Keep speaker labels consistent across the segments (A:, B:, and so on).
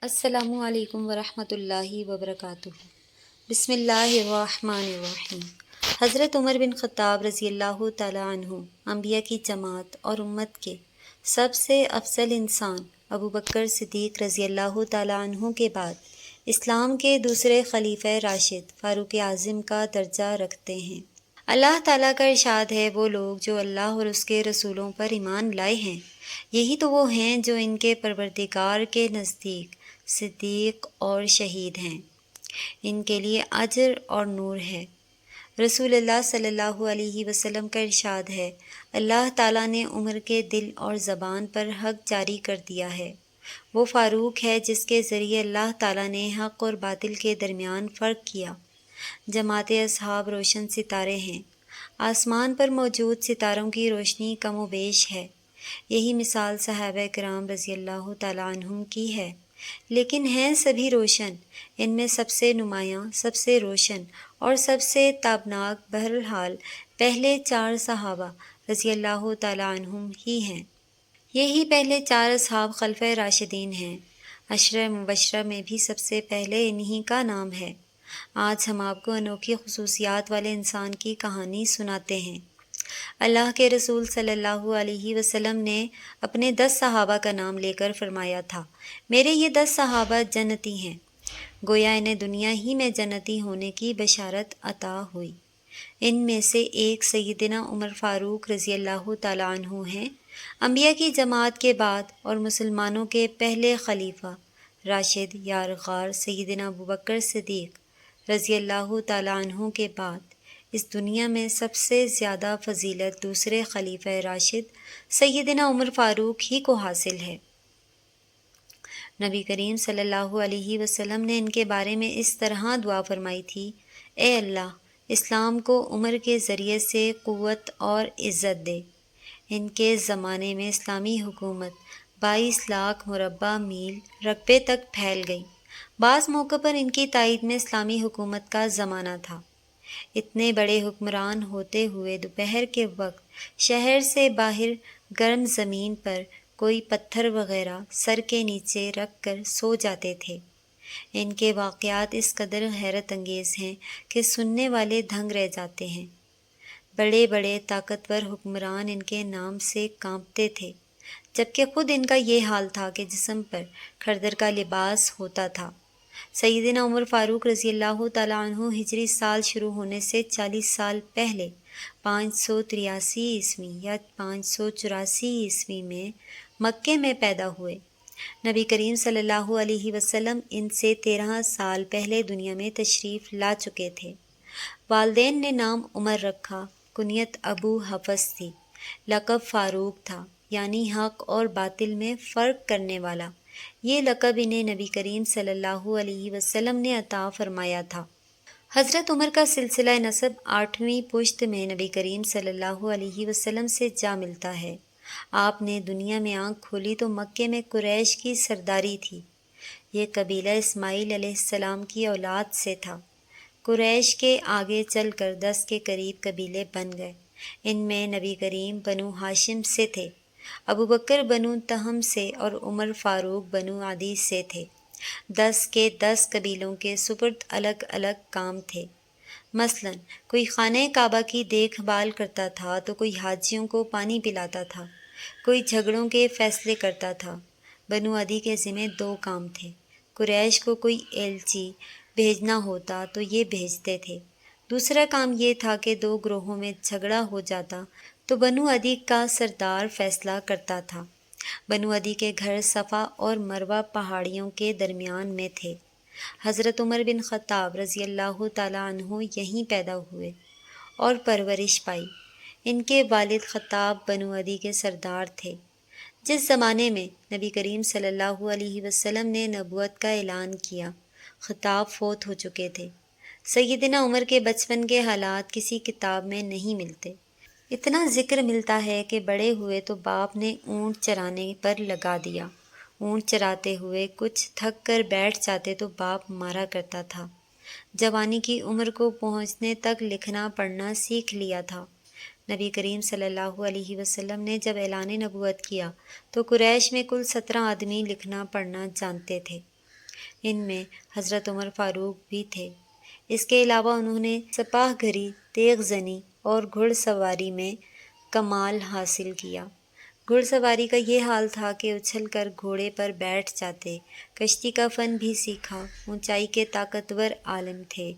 A: السلام علیکم ورحمۃ اللہ وبرکاتہ۔ بسم اللہ الرحمن الرحیم۔ حضرت عمر بن خطاب رضی اللہ تعالیٰ عنہ انبیاء کی جماعت اور امت کے سب سے افضل انسان ابو بکر صدیق رضی اللہ تعالیٰ عنہ کے بعد اسلام کے دوسرے خلیفہ راشد فاروق اعظم کا درجہ رکھتے ہیں۔ اللہ تعالیٰ کا ارشاد ہے، وہ لوگ جو اللہ اور اس کے رسولوں پر ایمان لائے ہیں، یہی تو وہ ہیں جو ان کے پروردگار کے نزدیک صدیق اور شہید ہیں، ان کے لیے اجر اور نور ہے۔ رسول اللہ صلی اللہ علیہ وسلم کا ارشاد ہے، اللہ تعالیٰ نے عمر کے دل اور زبان پر حق جاری کر دیا ہے۔ وہ فاروق ہے جس کے ذریعے اللہ تعالیٰ نے حق اور باطل کے درمیان فرق کیا۔ جماعت اصحاب روشن ستارے ہیں، آسمان پر موجود ستاروں کی روشنی کم و بیش ہے۔ یہی مثال صحابہ کرام رضی اللہ تعالیٰ عنہم کی ہے، لیکن ہیں سبھی روشن۔ ان میں سب سے نمایاں، سب سے روشن اور سب سے تابناک بہرحال پہلے چار صحابہ رضی اللہ تعالیٰ عنہم ہی ہیں۔ یہی پہلے چار اصحاب خلفۂ راشدین ہیں۔ عشرہ مبشرہ میں بھی سب سے پہلے انہی کا نام ہے۔ آج ہم آپ کو انوکھی خصوصیات والے انسان کی کہانی سناتے ہیں۔ اللہ کے رسول صلی اللہ علیہ وسلم نے اپنے 10 صحابہ کا نام لے کر فرمایا تھا، میرے یہ 10 صحابہ جنتی ہیں، گویا انہیں دنیا ہی میں جنتی ہونے کی بشارت عطا ہوئی۔ ان میں سے ایک سیدنا عمر فاروق رضی اللہ تعالیٰ عنہ ہیں، انبیاء کی جماعت کے بعد اور مسلمانوں کے پہلے خلیفہ راشد یارغار سیدنا ابو بکر صدیق رضی اللہ تعالیٰ عنہ کے بعد اس دنیا میں سب سے زیادہ فضیلت دوسرے خلیفہ راشد سیدنا عمر فاروق ہی کو حاصل ہے۔ نبی کریم صلی اللہ علیہ وسلم نے ان کے بارے میں اس طرح دعا فرمائی تھی، اے اللہ، اسلام کو عمر کے ذریعے سے قوت اور عزت دے۔ ان کے زمانے میں اسلامی حکومت 22 لاکھ مربع میل رقبے تک پھیل گئی۔ بعض موقع پر ان کی تائید میں اسلامی حکومت کا زمانہ تھا۔ اتنے بڑے حکمران ہوتے ہوئے دوپہر کے وقت شہر سے باہر گرم زمین پر کوئی پتھر وغیرہ سر کے نیچے رکھ کر سو جاتے تھے۔ ان کے واقعات اس قدر حیرت انگیز ہیں کہ سننے والے دنگ رہ جاتے ہیں۔ بڑے بڑے طاقتور حکمران ان کے نام سے کانپتے تھے، جبکہ خود ان کا یہ حال تھا کہ جسم پر کھردر کا لباس ہوتا تھا۔ سیدنا عمر فاروق رضی اللہ تعالیٰ عنہ ہجری سال شروع ہونے سے 40 سال پہلے 583 عیسوی یا 584 عیسوی میں مکے میں پیدا ہوئے۔ نبی کریم صلی اللہ علیہ وسلم ان سے 13 سال پہلے دنیا میں تشریف لا چکے تھے۔ والدین نے نام عمر رکھا، کنیت ابو حفص تھی، لقب فاروق تھا، یعنی حق اور باطل میں فرق کرنے والا۔ یہ لقب انہیں نبی کریم صلی اللہ علیہ وسلم نے عطا فرمایا تھا۔ حضرت عمر کا سلسلہ نسب 8ویں پشت میں نبی کریم صلی اللہ علیہ وسلم سے جا ملتا ہے۔ آپ نے دنیا میں آنکھ کھولی تو مکے میں قریش کی سرداری تھی۔ یہ قبیلہ اسماعیل علیہ السلام کی اولاد سے تھا۔ قریش کے آگے چل کر 10 کے قریب قبیلے بن گئے۔ ان میں نبی کریم بنو ہاشم سے تھے، ابو بکر بنو تہم سے اور عمر فاروق بنو عدی سے تھے۔ 10 کے 10 قبیلوں کے سپرد الگ الگ کام تھے۔ مثلا کوئی خانہ کعبہ کی دیکھ بھال کرتا تھا تو کوئی حاجیوں کو پانی پلاتا تھا، کوئی جھگڑوں کے فیصلے کرتا تھا۔ بنو عدی کے ذمہ 2 کام تھے۔ قریش کو کوئی ایلچی بھیجنا ہوتا تو یہ بھیجتے تھے۔ دوسرا کام یہ تھا کہ 2 گروہوں میں جھگڑا ہو جاتا تو بنو عدی کا سردار فیصلہ کرتا تھا۔ بنو عدی کے گھر صفا اور مروہ پہاڑیوں کے درمیان میں تھے۔ حضرت عمر بن خطاب رضی اللہ تعالیٰ عنہ یہیں پیدا ہوئے اور پرورش پائی۔ ان کے والد خطاب بنو عدی کے سردار تھے۔ جس زمانے میں نبی کریم صلی اللہ علیہ وسلم نے نبوت کا اعلان کیا، خطاب فوت ہو چکے تھے۔ سیدنا عمر کے بچپن کے حالات کسی کتاب میں نہیں ملتے۔ اتنا ذکر ملتا ہے کہ بڑے ہوئے تو باپ نے اونٹ چرانے پر لگا دیا۔ اونٹ چراتے ہوئے کچھ تھک کر بیٹھ جاتے تو باپ مارا کرتا تھا۔ جوانی کی عمر کو پہنچنے تک لکھنا پڑھنا سیکھ لیا تھا۔ نبی کریم صلی اللہ علیہ وسلم نے جب اعلان نبوت کیا تو قریش میں کل 17 آدمی لکھنا پڑھنا جانتے تھے۔ ان میں حضرت عمر فاروق بھی تھے۔ اس کے علاوہ انہوں نے سپاہ گھری، تیغ زنی اور گھڑ سواری میں کمال حاصل کیا۔ گھڑ سواری کا یہ حال تھا کہ اچھل کر گھوڑے پر بیٹھ جاتے، کشتی کا فن بھی سیکھا، اونچائی کے طاقتور عالم تھے،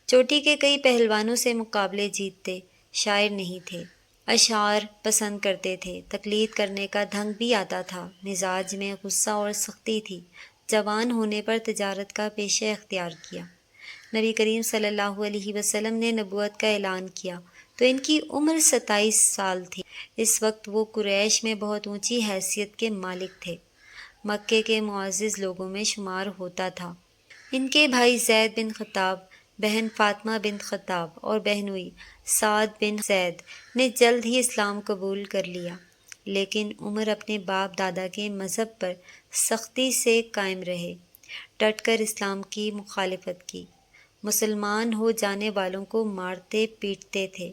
A: چوٹی کے کئی پہلوانوں سے مقابلے جیتتے، شاعر نہیں تھے، اشعار پسند کرتے تھے، تقلید کرنے کا ڈھنگ بھی آتا تھا، مزاج میں غصہ اور سختی تھی، جوان ہونے پر تجارت کا پیشہ اختیار کیا۔ نبی کریم صلی اللہ علیہ وسلم نے نبوت کا اعلان کیا تو ان کی عمر 27 سال تھی۔ اس وقت وہ قریش میں بہت اونچی حیثیت کے مالک تھے، مکے کے معزز لوگوں میں شمار ہوتا تھا۔ ان کے بھائی زید بن خطاب، بہن فاطمہ بنت خطاب اور بہنوئی سعد بن زید نے جلد ہی اسلام قبول کر لیا، لیکن عمر اپنے باپ دادا کے مذہب پر سختی سے قائم رہے، ڈٹ کر اسلام کی مخالفت کی۔ مسلمان ہو جانے والوں کو مارتے پیٹتے تھے۔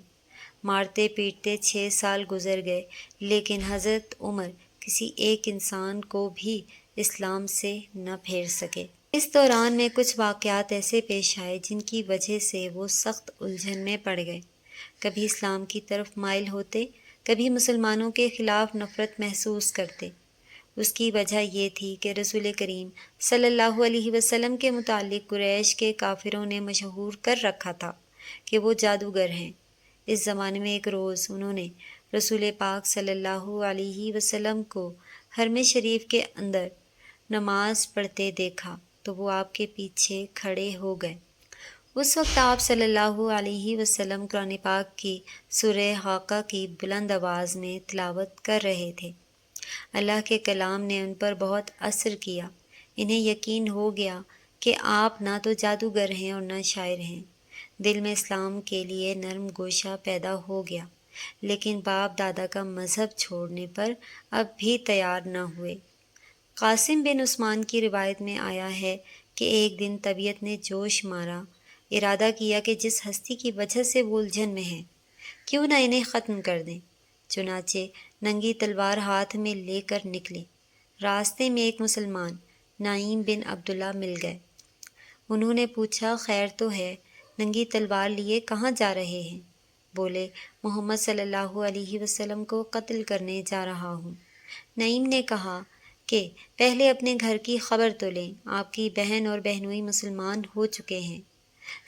A: مارتے پیٹتے 6 سال گزر گئے، لیکن حضرت عمر کسی ایک انسان کو بھی اسلام سے نہ پھیر سکے۔ اس دوران میں کچھ واقعات ایسے پیش آئے جن کی وجہ سے وہ سخت الجھن میں پڑ گئے، کبھی اسلام کی طرف مائل ہوتے، کبھی مسلمانوں کے خلاف نفرت محسوس کرتے۔ اس کی وجہ یہ تھی کہ رسول کریم صلی اللہ علیہ وسلم کے متعلق قریش کے کافروں نے مشہور کر رکھا تھا کہ وہ جادوگر ہیں۔ اس زمانے میں ایک روز انہوں نے رسول پاک صلی اللہ علیہ وسلم کو حرم شریف کے اندر نماز پڑھتے دیکھا تو وہ آپ کے پیچھے کھڑے ہو گئے۔ اس وقت آپ صلی اللہ علیہ وسلم قرآن پاک کی سورہ حاقہ کی بلند آواز میں تلاوت کر رہے تھے۔ اللہ کے کلام نے ان پر بہت اثر کیا، انہیں یقین ہو گیا کہ آپ نہ تو جادوگر ہیں اور نہ شاعر ہیں۔ دل میں اسلام کے لیے نرم گوشہ پیدا ہو گیا، لیکن باپ دادا کا مذہب چھوڑنے پر اب بھی تیار نہ ہوئے۔ قاسم بن عثمان کی روایت میں آیا ہے کہ ایک دن طبیعت نے جوش مارا، ارادہ کیا کہ جس ہستی کی وجہ سے وہ الجھن میں ہیں، کیوں نہ انہیں ختم کر دیں۔ چنانچہ ننگی تلوار ہاتھ میں لے کر نکلے۔ راستے میں ایک مسلمان نعیم بن عبداللہ مل گئے۔ انہوں نے پوچھا، خیر تو ہے، ننگی تلوار لیے کہاں جا رہے ہیں؟ بولے، محمد صلی اللہ علیہ وسلم کو قتل کرنے جا رہا ہوں۔ نعیم نے کہا کہ پہلے اپنے گھر کی خبر تو لیں، آپ کی بہن اور بہنوئی مسلمان ہو چکے ہیں۔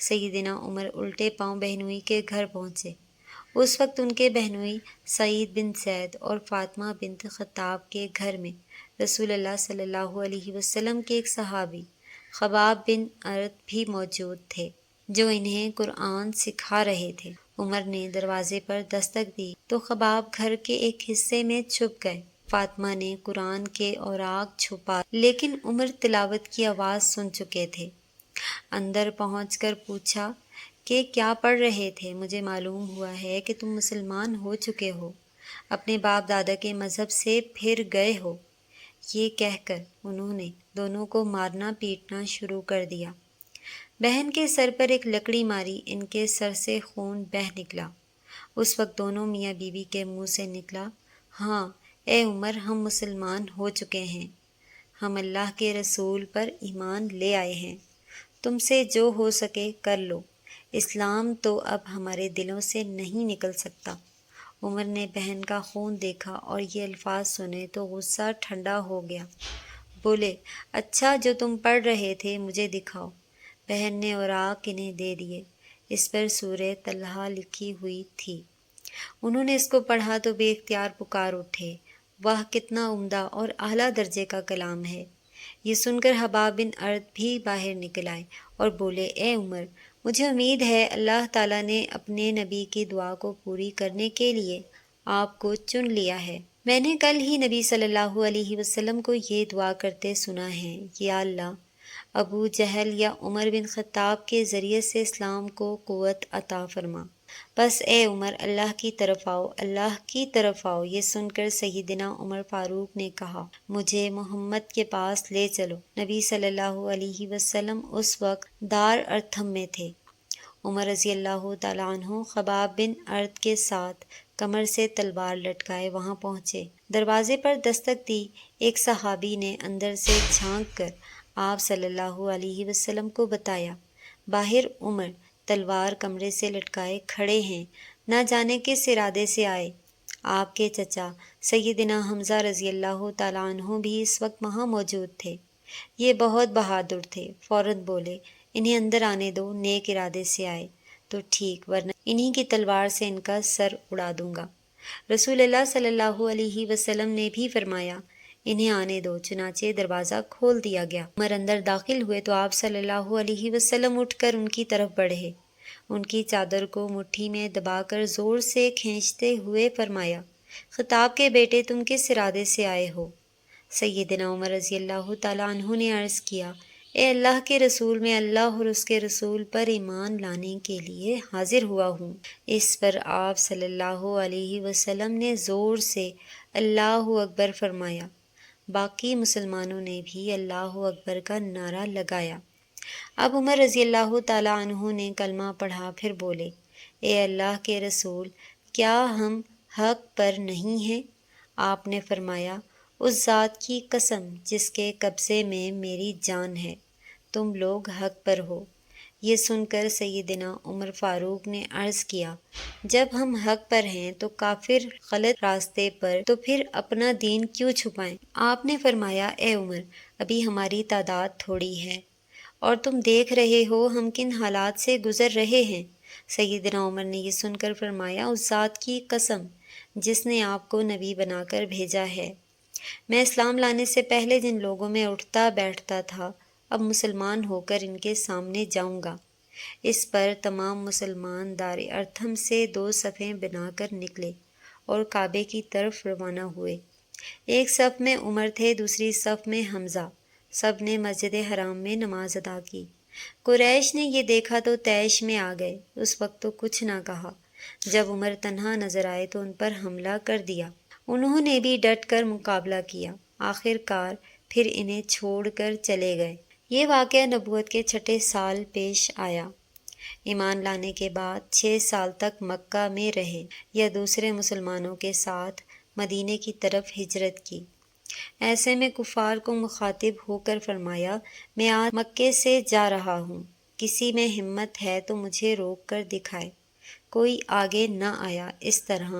A: سیدنا عمر الٹے پاؤں بہنوئی کے گھر پہنچے۔ اس وقت ان کے بہنوئی سعید بن زید اور فاطمہ بنت خطاب کے گھر میں رسول اللہ صلی اللہ علیہ وسلم کے ایک صحابی خباب بن ارت بھی موجود تھے، جو انہیں قرآن سکھا رہے تھے۔ عمر نے دروازے پر دستک دی تو خباب گھر کے ایک حصے میں چھپ گئے۔ فاطمہ نے قرآن کے اوراق چھپا، لیکن عمر تلاوت کی آواز سن چکے تھے۔ اندر پہنچ کر پوچھا کہ کیا پڑھ رہے تھے؟ مجھے معلوم ہوا ہے کہ تم مسلمان ہو چکے ہو، اپنے باپ دادا کے مذہب سے پھر گئے ہو۔ یہ کہہ کر انہوں نے دونوں کو مارنا پیٹنا شروع کر دیا۔ بہن کے سر پر ایک لکڑی ماری، ان کے سر سے خون بہہ نکلا۔ اس وقت دونوں میاں بیوی کے منہ سے نکلا، ہاں اے عمر، ہم مسلمان ہو چکے ہیں، ہم اللہ کے رسول پر ایمان لے آئے ہیں، تم سے جو ہو سکے کر لو، اسلام تو اب ہمارے دلوں سے نہیں نکل سکتا۔ عمر نے بہن کا خون دیکھا اور یہ الفاظ سنے تو غصہ ٹھنڈا ہو گیا۔ بولے، اچھا جو تم پڑھ رہے تھے مجھے دکھاؤ۔ بہن نے اوراق انہیں دے دیے، اس پر سورہ طلحہ لکھی ہوئی تھی۔ انہوں نے اس کو پڑھا تو بے اختیار پکار اٹھے، واہ کتنا عمدہ اور اعلیٰ درجے کا کلام ہے۔ یہ سن کر حباب بن ارد بھی باہر نکل آئے اور بولے، اے عمر، مجھے امید ہے اللہ تعالیٰ نے اپنے نبی کی دعا کو پوری کرنے کے لیے آپ کو چن لیا ہے۔ میں نے کل ہی نبی صلی اللہ علیہ وسلم کو یہ دعا کرتے سنا ہے، یا اللہ، ابو جہل یا عمر بن خطاب کے ذریعے سے اسلام کو قوت عطا فرما۔ بس اے عمر، اللہ کی طرف آؤ، اللہ کی طرف آؤ۔ یہ سن کر سیدنا عمر فاروق نے کہا، مجھے محمد کے پاس لے چلو۔ نبی صلی اللہ علیہ وسلم اس وقت دار ارتھم میں تھے۔ عمر رضی اللہ تعالیٰ عنہ خباب بن ارد کے ساتھ کمر سے تلوار لٹکائے وہاں پہنچے۔ دروازے پر دستک دی، ایک صحابی نے اندر سے جھانک کر آپ صلی اللہ علیہ وسلم کو بتایا۔ باہر عمر تلوار کمرے سے لٹکائے کھڑے ہیں، نہ جانے کس ارادے سے آئے۔ آپ کے چچا سیدنا حمزہ رضی اللہ تعالیٰ عنہ بھی اس وقت وہاں موجود تھے۔ یہ بہت بہادر تھے، فوراً بولے انہیں اندر آنے دو، نیک ارادے سے آئے تو ٹھیک، ورنہ انہی کی تلوار سے ان کا سر اڑا دوں گا۔ رسول اللہ صلی اللہ علیہ وسلم نے بھی فرمایا انہیں آنے دو، چنانچہ دروازہ کھول دیا گیا۔ عمر اندر داخل ہوئے تو آپ صلی اللہ علیہ وسلم اٹھ کر ان کی طرف بڑھے، ان کی چادر کو مٹھی میں دبا کر زور سے کھینچتے ہوئے فرمایا، خطاب کے بیٹے تم کس ارادے سے آئے ہو؟ سیدنا عمر رضی اللہ تعالیٰ عنہ نے عرض کیا، اے اللہ کے رسول، میں اللہ اور اس کے رسول پر ایمان لانے کے لیے حاضر ہوا ہوں۔ اس پر آپ صلی اللہ علیہ وسلم نے زور سے اللہ اکبر فرمایا۔ باقی مسلمانوں نے بھی اللہ اکبر کا نعرہ لگایا۔ اب عمر رضی اللہ تعالیٰ عنہ نے کلمہ پڑھا، پھر بولے، اے اللہ کے رسول، کیا ہم حق پر نہیں ہیں؟ آپ نے فرمایا، اس ذات کی قسم جس کے قبضے میں میری جان ہے، تم لوگ حق پر ہو۔ یہ سن کر سیدنا عمر فاروق نے عرض کیا، جب ہم حق پر ہیں تو کافر غلط راستے پر، تو پھر اپنا دین کیوں چھپائیں؟ آپ نے فرمایا، اے عمر، ابھی ہماری تعداد تھوڑی ہے اور تم دیکھ رہے ہو ہم کن حالات سے گزر رہے ہیں۔ سیدنا عمر نے یہ سن کر فرمایا، اس ذات کی قسم جس نے آپ کو نبی بنا کر بھیجا ہے، میں اسلام لانے سے پہلے جن لوگوں میں اٹھتا بیٹھتا تھا، اب مسلمان ہو کر ان کے سامنے جاؤں گا۔ اس پر تمام مسلمان دار ارتھم سے 2 صفیں بنا کر نکلے اور کعبے کی طرف روانہ ہوئے۔ ایک صف میں عمر تھے، دوسری صف میں حمزہ۔ سب نے مسجد حرام میں نماز ادا کی۔ قریش نے یہ دیکھا تو طیش میں آ گئے، اس وقت تو کچھ نہ کہا۔ جب عمر تنہا نظر آئے تو ان پر حملہ کر دیا۔ انہوں نے بھی ڈٹ کر مقابلہ کیا، آخر کار پھر انہیں چھوڑ کر چلے گئے۔ یہ واقعہ نبوت کے 6 سال پیش آیا۔ ایمان لانے کے بعد 6 سال تک مکہ میں رہے یا دوسرے مسلمانوں کے ساتھ مدینے کی طرف ہجرت کی۔ ایسے میں کفار کو مخاطب ہو کر فرمایا، میں آج مکے سے جا رہا ہوں، کسی میں ہمت ہے تو مجھے روک کر دکھائے۔ کوئی آگے نہ آیا۔ اس طرح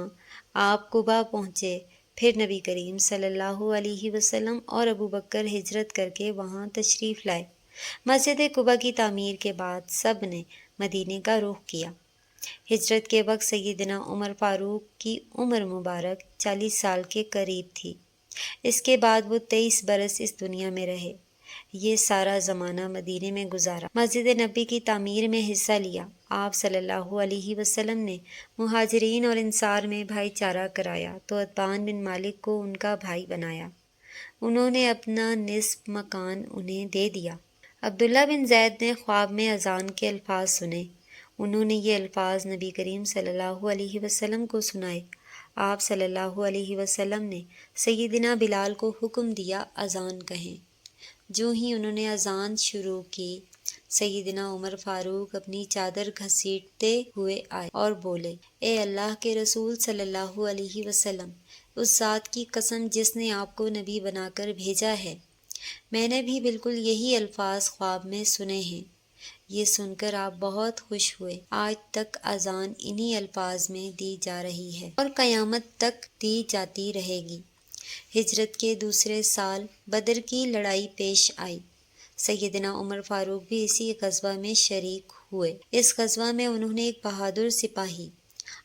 A: آپ قبا پہنچے، پھر نبی کریم صلی اللہ علیہ وسلم اور ابوبکر ہجرت کر کے وہاں تشریف لائے۔ مسجد قبا کی تعمیر کے بعد سب نے مدینے کا رخ کیا۔ ہجرت کے وقت سیدنا عمر فاروق کی عمر مبارک 40 سال کے قریب تھی۔ اس کے بعد وہ 23 برس اس دنیا میں رہے۔ یہ سارا زمانہ مدینے میں گزارا، مسجد نبی کی تعمیر میں حصہ لیا۔ آپ صلی اللہ علیہ وسلم نے مہاجرین اور انصار میں بھائی چارہ کرایا تو عتبان بن مالک کو ان کا بھائی بنایا۔ انہوں نے اپنا نصف مکان انہیں دے دیا۔ عبداللہ بن زید نے خواب میں اذان کے الفاظ سنے۔ انہوں نے یہ الفاظ نبی کریم صلی اللہ علیہ وسلم کو سنائے۔ آپ صلی اللہ علیہ وسلم نے سیدنا بلال کو حکم دیا اذان کہیں۔ جو ہی انہوں نے اذان شروع کی، سیدنا عمر فاروق اپنی چادر گھسیٹتے ہوئے آئے اور بولے، اے اللہ کے رسول صلی اللہ علیہ وسلم، اس ذات کی قسم جس نے آپ کو نبی بنا کر بھیجا ہے، میں نے بھی بالکل یہی الفاظ خواب میں سنے ہیں۔ یہ سن کر آپ بہت خوش ہوئے۔ آج تک اذان انہی الفاظ میں دی جا رہی ہے اور قیامت تک دی جاتی رہے گی۔ ہجرت کے دوسرے سال بدر کی لڑائی پیش آئی۔ سیدنا عمر فاروق بھی اسی غزوہ میں شریک ہوئے۔ اس غزوہ میں انہوں نے ایک بہادر سپاہی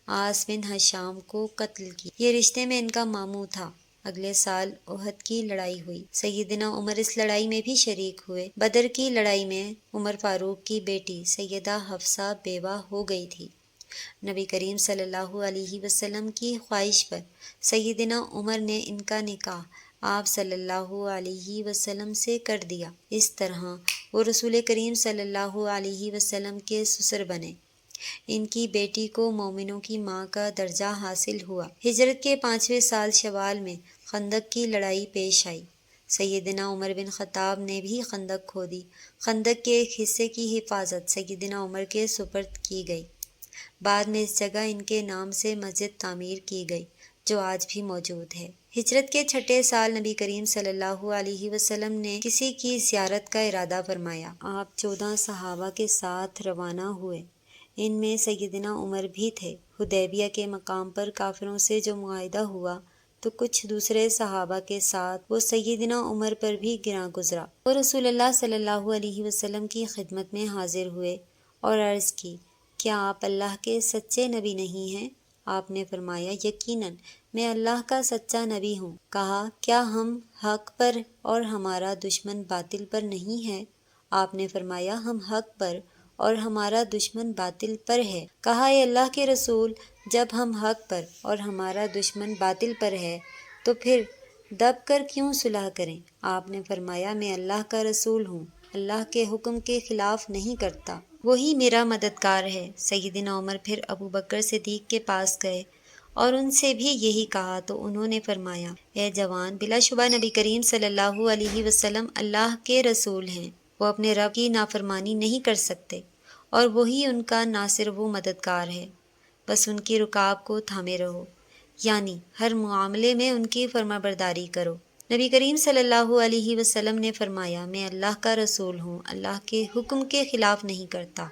A: عاص بن ہشام کو قتل کیا۔ یہ رشتے میں ان کا ماموں تھا۔ اگلے سال احد کی لڑائی ہوئی۔ سیدنا عمر اس لڑائی میں بھی شریک ہوئے۔ بدر کی لڑائی میں عمر فاروق کی بیٹی سیدہ حفصہ بیوہ ہو گئی تھی۔ نبی کریم صلی اللہ علیہ وسلم کی خواہش پر سیدنا عمر نے ان کا نکاح آپ صلی اللہ علیہ وسلم سے کر دیا۔ اس طرح وہ رسول کریم صلی اللہ علیہ وسلم کے سسر بنے۔ ان کی بیٹی کو مومنوں کی ماں کا درجہ حاصل ہوا۔ ہجرت کے 5ویں سال شوال میں خندق کی لڑائی پیش آئی۔ سیدنا عمر بن خطاب نے بھی خندق کھودی۔ خندق کے ایک حصے کی حفاظت سیدنا عمر کے سپرد کی گئی۔ بعد میں اس جگہ ان کے نام سے مسجد تعمیر کی گئی، جو آج بھی موجود ہے۔ ہجرت کے چھٹے سال نبی کریم صلی اللہ علیہ وسلم نے کسی کی زیارت کا ارادہ فرمایا۔ آپ 14 صحابہ کے ساتھ روانہ ہوئے، ان میں سیدنا عمر بھی تھے۔ حدیبیہ کے مقام پر کافروں سے جو معاہدہ ہوا تو کچھ دوسرے صحابہ کے ساتھ وہ سیدنا عمر پر بھی گراں گزرا۔ وہ رسول اللہ صلی اللہ علیہ وسلم کی خدمت میں حاضر ہوئے اور عرض کی، کیا آپ اللہ کے سچے نبی نہیں ہیں؟ آپ نے فرمایا، یقیناً میں اللہ کا سچا نبی ہوں۔ کہا، کیا ہم حق پر اور ہمارا دشمن باطل پر نہیں ہے؟ آپ نے فرمایا، ہم حق پر اور ہمارا دشمن باطل پر ہے۔ کہا، اے اللہ کے رسول، جب ہم حق پر اور ہمارا دشمن باطل پر ہے تو پھر دب کر کیوں صلح کریں؟ آپ نے فرمایا، میں اللہ کا رسول ہوں، اللہ کے حکم کے خلاف نہیں کرتا، وہی میرا مددگار ہے۔ سیدنا عمر پھر ابو بکر صدیق کے پاس گئے اور ان سے بھی یہی کہا تو انہوں نے فرمایا، اے جوان، بلا شبہ نبی کریم صلی اللہ علیہ وسلم اللہ کے رسول ہیں، وہ اپنے رب کی نافرمانی نہیں کر سکتے اور وہی ان کا ناصر و مددگار ہے، بس ان کی رکاب کو تھامے رہو، یعنی ہر معاملے میں ان کی فرما برداری کرو۔ نبی کریم صلی اللہ علیہ وسلم نے فرمایا، میں اللہ کا رسول ہوں، اللہ کے حکم کے خلاف نہیں کرتا،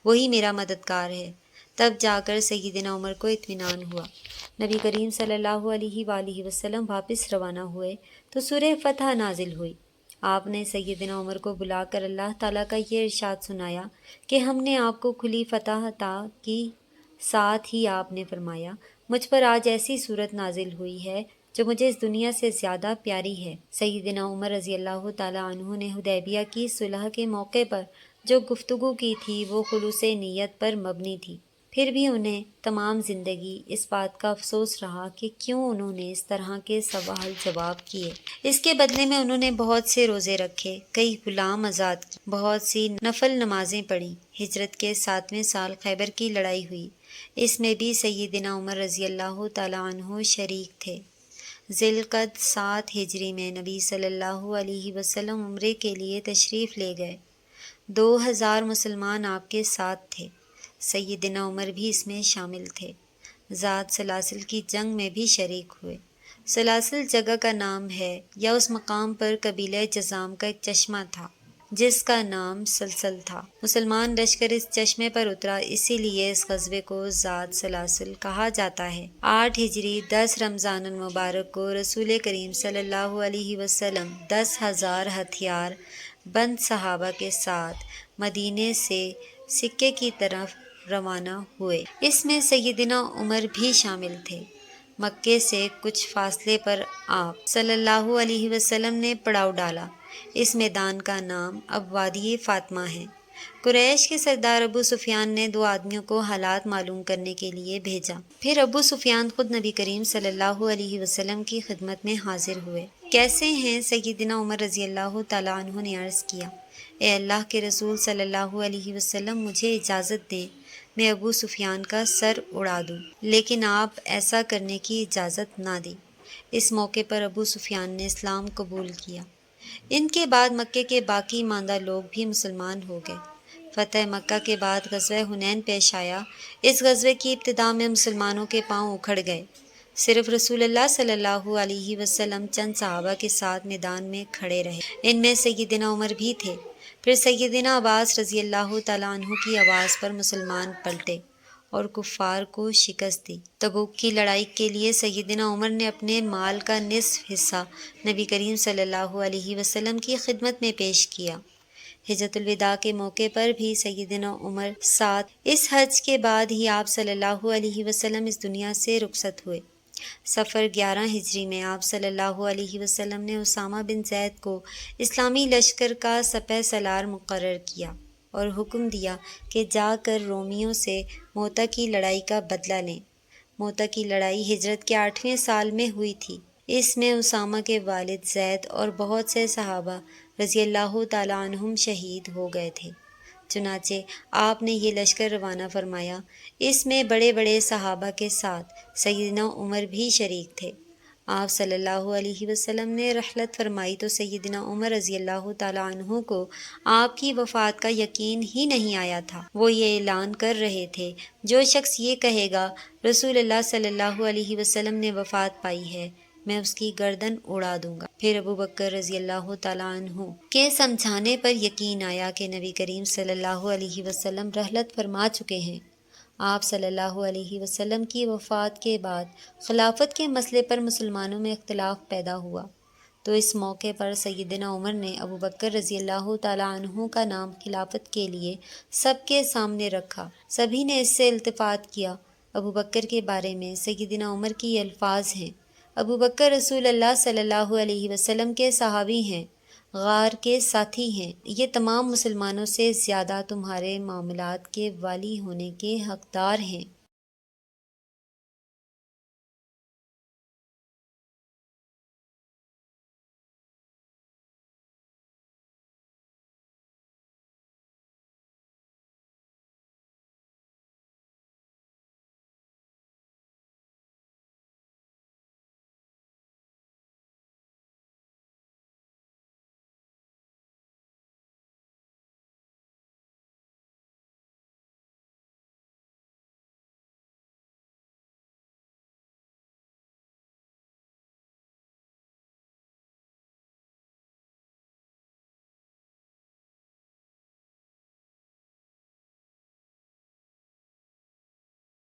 A: وہی میرا مددگار ہے۔ تب جا کر سیدنا عمر کو اطمینان ہوا۔ نبی کریم صلی اللہ علیہ وآلہ وسلم واپس روانہ ہوئے تو سورہ فتح نازل ہوئی۔ آپ نے سیدنا عمر کو بلا کر اللہ تعالیٰ کا یہ ارشاد سنایا کہ ہم نے آپ کو کھلی فتح عطا کی۔ ساتھ ہی آپ نے فرمایا، مجھ پر آج ایسی صورت نازل ہوئی ہے جو مجھے اس دنیا سے زیادہ پیاری ہے۔ سیدنا عمر رضی اللہ تعالیٰ عنہ نے حدیبیہ کی صلح کے موقع پر جو گفتگو کی تھی وہ خلوص نیت پر مبنی تھی، پھر بھی انہیں تمام زندگی اس بات کا افسوس رہا کہ کیوں انہوں نے اس طرح کے سوال جواب کیے۔ اس کے بدلے میں انہوں نے بہت سے روزے رکھے، کئی غلام آزاد کیے، بہت سی نفل نمازیں پڑھیں۔ ہجرت کے 7ویں سال خیبر کی لڑائی ہوئی، اس میں بھی سیدنا عمر رضی اللہ تعالیٰ عنہ شریک تھے۔ ذی القعدہ 7 ہجری میں نبی صلی اللہ علیہ وسلم عمرے کے لیے تشریف لے گئے۔ 2000 مسلمان آپ کے ساتھ تھے، سیدنا عمر بھی اس میں شامل تھے۔ ذات سلاسل کی جنگ میں بھی شریک ہوئے۔ سلاسل جگہ کا نام ہے یا اس مقام پر قبیلہ جذام کا ایک چشمہ تھا جس کا نام سلسل تھا۔ مسلمان لشکر اس چشمے پر اترا، اسی لیے اس غزوے کو ذات سلاسل کہا جاتا ہے۔ 8 ہجری 10 رمضان المبارک کو رسول کریم صلی اللہ علیہ وسلم 10,000 ہتھیار بند صحابہ کے ساتھ مدینے سے سکے کی طرف روانہ ہوئے۔ اس میں سیدنا عمر بھی شامل تھے۔ مکے سے کچھ فاصلے پر آپ صلی اللہ علیہ وسلم نے پڑاؤ ڈالا۔ اس میدان کا نام اب وادی فاطمہ ہے۔ قریش کے سردار ابو سفیان نے 2 آدمیوں کو حالات معلوم کرنے کے لیے بھیجا۔ پھر ابو سفیان خود نبی کریم صلی اللہ علیہ وسلم کی خدمت میں حاضر ہوئے۔ کیسے ہیں؟ سیدنا عمر رضی اللہ تعالیٰ عنہ نے عرض کیا، اے اللہ کے رسول صلی اللہ علیہ وسلم، مجھے اجازت دیں میں ابو سفیان کا سر اڑا دوں، لیکن آپ ایسا کرنے کی اجازت نہ دیں۔ اس موقع پر ابو سفیان نے اسلام قبول کیا۔ ان کے بعد مکے کے باقی ماندہ لوگ بھی مسلمان ہو گئے۔ فتح مکہ کے بعد غزوہ حنین پیش آیا۔ اس غزوے کی ابتدا میں مسلمانوں کے پاؤں اکھڑ گئے۔ صرف رسول اللہ صلی اللہ علیہ وسلم چند صحابہ کے ساتھ میدان میں کھڑے رہے، ان میں سیدنا عمر بھی تھے۔ پھر سیدنا عباس رضی اللہ تعالیٰ عنہ کی آواز پر مسلمان پلٹے اور کفار کو شکست دی۔ تبوک کی لڑائی کے لیے سیدنا عمر نے اپنے مال کا نصف حصہ نبی کریم صلی اللہ علیہ وسلم کی خدمت میں پیش کیا۔ حجۃ الوداع کے موقع پر بھی سیدنا عمر ساتھ۔ اس حج کے بعد ہی آپ صلی اللہ علیہ وسلم اس دنیا سے رخصت ہوئے۔ صفر 11 ہجری میں آپ صلی اللہ علیہ وسلم نے اسامہ بن زید کو اسلامی لشکر کا سپہ سالار مقرر کیا اور حکم دیا کہ جا کر رومیوں سے موتا کی لڑائی کا بدلہ لیں۔ موتا کی لڑائی ہجرت کے 8ویں سال میں ہوئی تھی۔ اس میں اسامہ کے والد زید اور بہت سے صحابہ رضی اللہ تعالیٰ عنہم شہید ہو گئے تھے۔ چنانچہ آپ نے یہ لشکر روانہ فرمایا۔ اس میں بڑے بڑے صحابہ کے ساتھ سیدنا عمر بھی شریک تھے۔ آپ صلی اللہ علیہ وسلم نے رحلت فرمائی تو سیدنا عمر رضی اللہ تعالیٰ عنہ کو آپ کی وفات کا یقین ہی نہیں آیا تھا۔ وہ یہ اعلان کر رہے تھے، جو شخص یہ کہے گا رسول اللہ صلی اللہ علیہ وسلم نے وفات پائی ہے، میں اس کی گردن اڑا دوں گا۔ پھر ابو بکر رضی اللہ تعالیٰ عنہ کے سمجھانے پر یقین آیا کہ نبی کریم صلی اللہ علیہ وسلم رحلت فرما چکے ہیں۔ آپ صلی اللہ علیہ وسلم کی وفات کے بعد خلافت کے مسئلے پر مسلمانوں میں اختلاف پیدا ہوا، تو اس موقع پر سیدنا عمر نے ابو بکر رضی اللہ تعالیٰ عنہ کا نام خلافت کے لیے سب کے سامنے رکھا۔ سبھی نے اس سے التفات کیا۔ ابو بکر کے بارے میں سیدنا عمر کی یہ الفاظ ہیں: ابو بکر رسول اللہ صلی اللہ علیہ وسلم کے صحابی ہیں، غار کے ساتھی ہیں، یہ تمام مسلمانوں سے زیادہ تمہارے معاملات کے والی ہونے کے حقدار ہیں۔